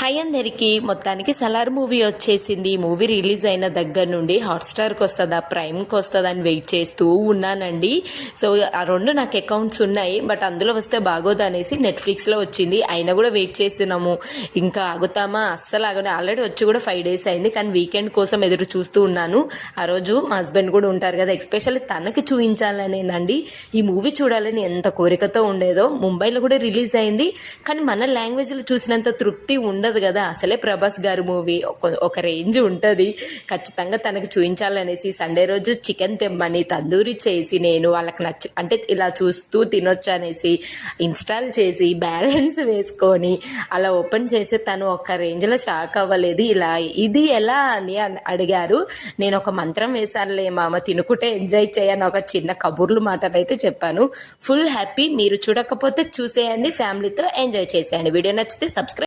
Hi అందరికి. మొత్తానికి Salaar movie వచ్చేసింది. మూవీ రిలీజ్ అయిన దగ్గర నుండి హాట్స్టార్కి వస్తుందా ప్రైమ్కి వస్తుందా అని వెయిట్ చేస్తూ ఉన్నానండి. సో ఆ రెండు నాకు అకౌంట్స్ ఉన్నాయి, బట్ అందులో వస్తే బాగోదు అనేసి నెట్ఫ్లిక్స్లో వచ్చింది. అయినా కూడా వెయిట్ చేస్తున్నాము, ఇంకా ఆగుతామా అస్సలు ఆగండి. ఆల్రెడీ వచ్చి కూడా 5 days అయింది, కానీ వీకెండ్ కోసం ఎదురు చూస్తూ ఉన్నాను. ఆ రోజు మా హస్బెండ్ కూడా ఉంటారు కదా, ఎస్పెషల్లీ తనకి చూపించాలనేనండి ఈ మూవీ చూడాలని ఎంత కోరికతో ఉండేదో. ముంబైలో కూడా రిలీజ్ అయింది, కానీ మన లాంగ్వేజ్లో చూసినంత తృప్తి ఉండదు కదా. అసలే ప్రభాస్ గారి మూవీ ఒక రేంజ్ ఉంటుంది. ఖచ్చితంగా తనకు చూపించాలనేసి సండే రోజు చికెన్ తెమ్మని తందూరి చేసి నేను వాళ్ళకి అంటే ఇలా చూస్తూ తినొచ్చు అనేసి ఇన్స్టాల్ చేసి బ్యాలెన్స్ వేసుకొని అలా ఓపెన్ చేసి తను ఒక రేంజ్లో షాక్ అవ్వలేదు. ఇలా ఇది ఎలా అని అడిగారు. నేను ఒక మంత్రం వేశానులే మామ, తినుకుంటే ఎంజాయ్ చేయని ఒక చిన్న కబుర్లు మాటలు అయితే చెప్పాను. Full happy. మీరు చూడకపోతే చూసేయండి, ఫ్యామిలీతో ఎంజాయ్ చేసేయండి. వీడియో నచ్చితే సబ్స్క్రైబ్